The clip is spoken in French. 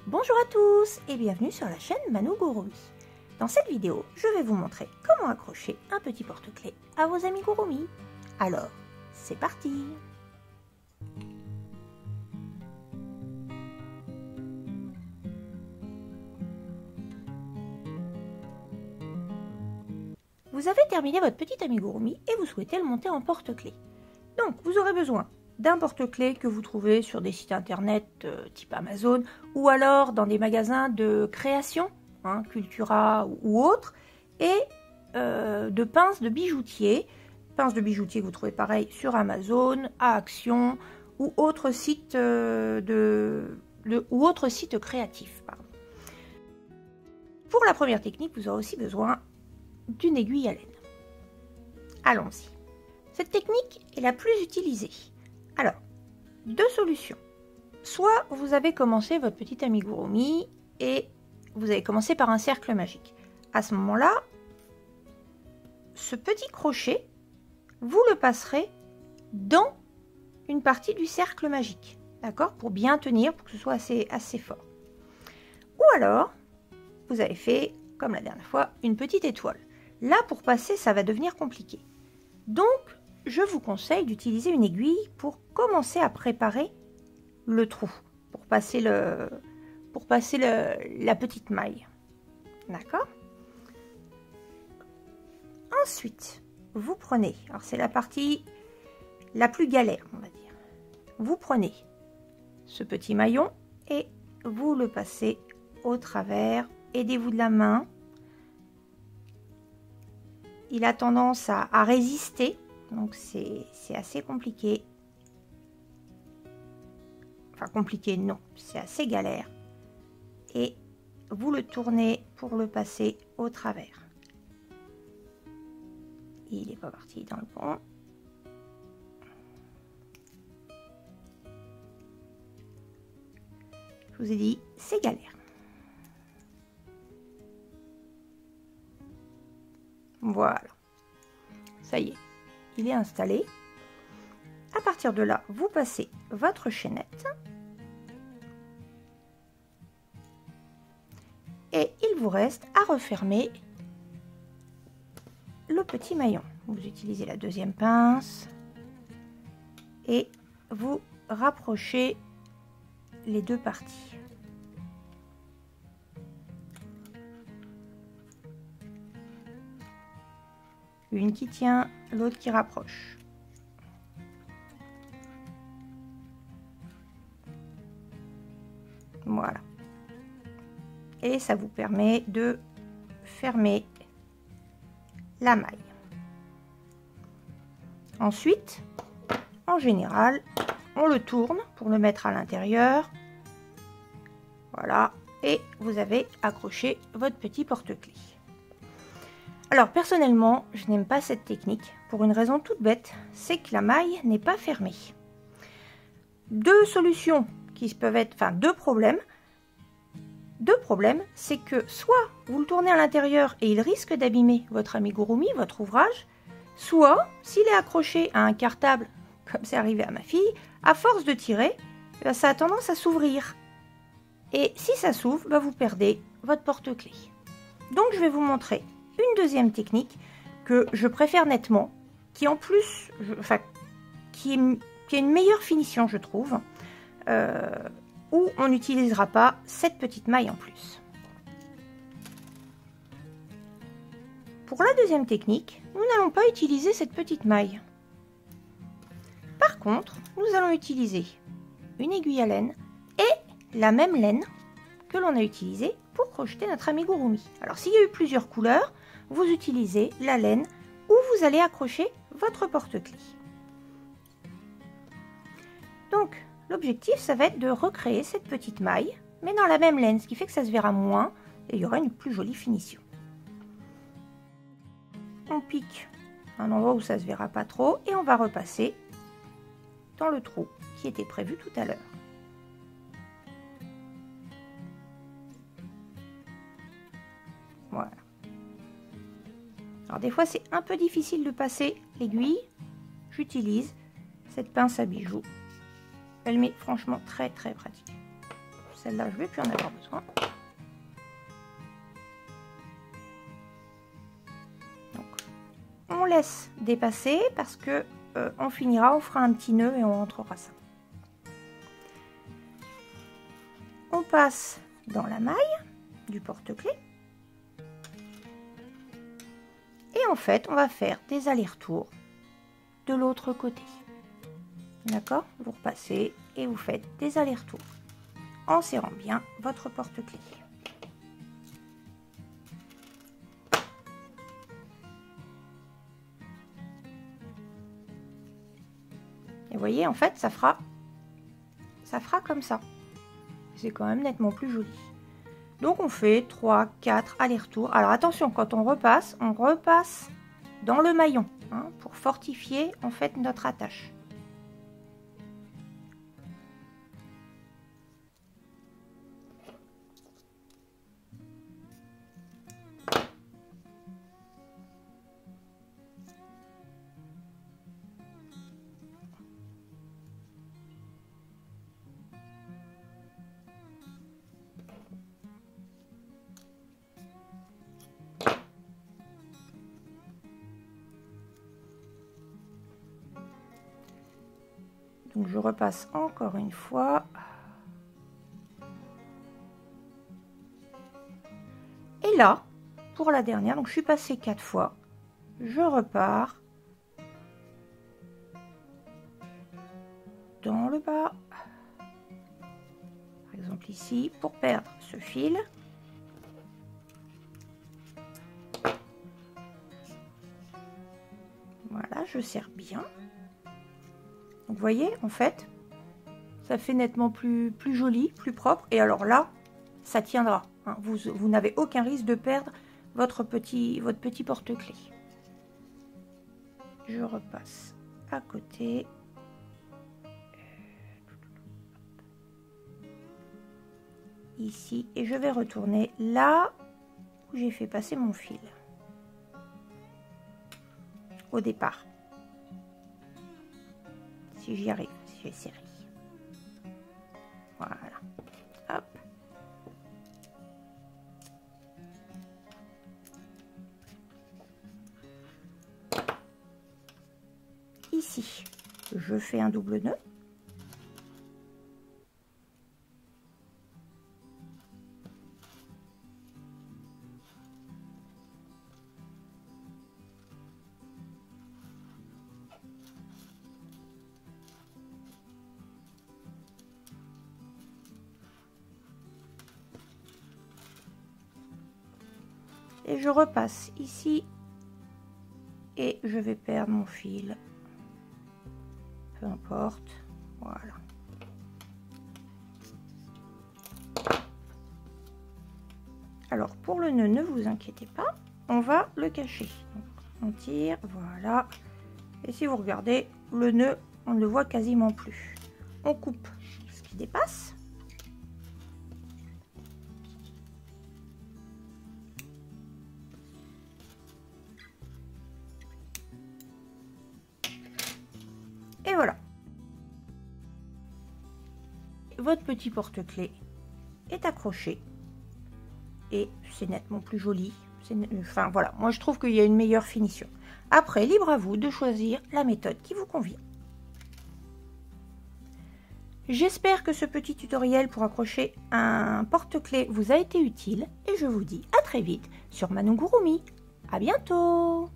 Bonjour à tous et bienvenue sur la chaîne Manougurumi. Dans cette vidéo, je vais vous montrer comment accrocher un petit porte-clés à vos amigurumi. Alors, c'est parti! Vous avez terminé votre petit amigurumi et vous souhaitez le monter en porte-clés. Donc, vous aurez besoin d'un porte-clés que vous trouvez sur des sites internet type Amazon ou alors dans des magasins de création, Cultura ou autres, et de pinces de bijoutier. Pinces de bijoutier que vous trouvez pareil sur Amazon, à Action ou autres sites, sites créatifs. Pardon. Pour la première technique, vous aurez aussi besoin d'une aiguille à laine. Allons-y. Cette technique est la plus utilisée. Alors, deux solutions. Soit vous avez commencé votre petit amigurumi et vous avez commencé par un cercle magique. À ce moment-là, ce petit crochet, vous le passerez dans une partie du cercle magique. D'accord? Pour bien tenir, pour que ce soit assez fort. Ou alors, vous avez fait, comme la dernière fois, une petite étoile. Là, pour passer, ça va devenir compliqué. Donc, je vous conseille d'utiliser une aiguille pour commencer à préparer le trou, pour passer la petite maille. D'accord? Ensuite, vous prenez, alors c'est la partie la plus galère, on va dire. Vous prenez ce petit maillon et vous le passez au travers. Aidez-vous de la main. Il a tendance à résister, donc c'est assez compliqué. Enfin, compliqué, non, c'est assez galère. Et vous le tournez pour le passer au travers. Il n'est pas parti dans le bon. Je vous ai dit, c'est galère. Voilà, ça y est, il est installé. À partir de là, vous passez votre chaînette. Et il vous reste à refermer le petit maillon. Vous utilisez la deuxième pince et vous rapprochez les deux parties. Une qui tient, l'autre qui rapproche. Voilà. Et ça vous permet de fermer la maille. Ensuite, en général, on le tourne pour le mettre à l'intérieur. Voilà. Et vous avez accroché votre petit porte-clés. Alors personnellement, je n'aime pas cette technique pour une raison toute bête, c'est que la maille n'est pas fermée. Deux solutions qui peuvent être, enfin deux problèmes. Deux problèmes, c'est que soit vous le tournez à l'intérieur et il risque d'abîmer votre amigurumi, votre ouvrage, soit s'il est accroché à un cartable, comme c'est arrivé à ma fille, à force de tirer, ça a tendance à s'ouvrir. Et si ça s'ouvre, vous perdez votre porte-clés. Donc je vais vous montrer une deuxième technique que je préfère nettement, qui en plus, qui a une meilleure finition, je trouve, où on n'utilisera pas cette petite maille en plus. Pour la deuxième technique, nous n'allons pas utiliser cette petite maille. Par contre, nous allons utiliser une aiguille à laine et la même laine que l'on a utilisée pour crocheter notre amigurumi. Alors s'il y a eu plusieurs couleurs, vous utilisez la laine où vous allez accrocher votre porte-clés. Donc l'objectif, ça va être de recréer cette petite maille, mais dans la même laine, ce qui fait que ça se verra moins et il y aura une plus jolie finition. On pique un endroit où ça se verra pas trop et on va repasser dans le trou qui était prévu tout à l'heure. Voilà. Alors des fois c'est un peu difficile de passer l'aiguille. J'utilise cette pince à bijoux. Elle m'est franchement très pratique. Celle-là, je ne vais plus en avoir besoin. Donc, on laisse dépasser parce que on finira, on fera un petit nœud et on rentrera ça. On passe dans la maille du porte-clés. Et en fait, on va faire des allers-retours de l'autre côté. D'accord? Vous repassez et vous faites des allers-retours en serrant bien votre porte-clés. Et vous voyez, en fait, ça fera comme ça. C'est quand même nettement plus joli. Donc on fait 3, 4 allers-retours. Alors attention, quand on repasse dans le maillon hein, pour fortifier en fait notre attache. Donc je repasse encore une fois. Et là, pour la dernière, donc je suis passée 4 fois. Je repars dans le bas. Par exemple ici, pour perdre ce fil. Voilà, je serre bien. Vous voyez, en fait, ça fait nettement plus joli, plus propre. Et alors là, ça tiendra. Hein. Vous n'avez aucun risque de perdre votre petit porte-clés. Je repasse à côté. Ici. Et je vais retourner là où j'ai fait passer mon fil. Au départ. Si j'y arrive, si j'ai serré. Voilà. Hop. Ici, je fais un double nœud. Et je repasse ici et je vais perdre mon fil, peu importe, voilà. Alors pour le nœud, ne vous inquiétez pas, on va le cacher. Donc, on tire, voilà, et si vous regardez, le nœud, on ne le voit quasiment plus. On coupe ce qui dépasse. Et voilà. Votre petit porte-clés est accroché. Et c'est nettement plus joli. Enfin voilà, moi je trouve qu'il y a une meilleure finition. Après, libre à vous de choisir la méthode qui vous convient. J'espère que ce petit tutoriel pour accrocher un porte-clés vous a été utile. Et je vous dis à très vite sur Manon Gouroumi. À bientôt!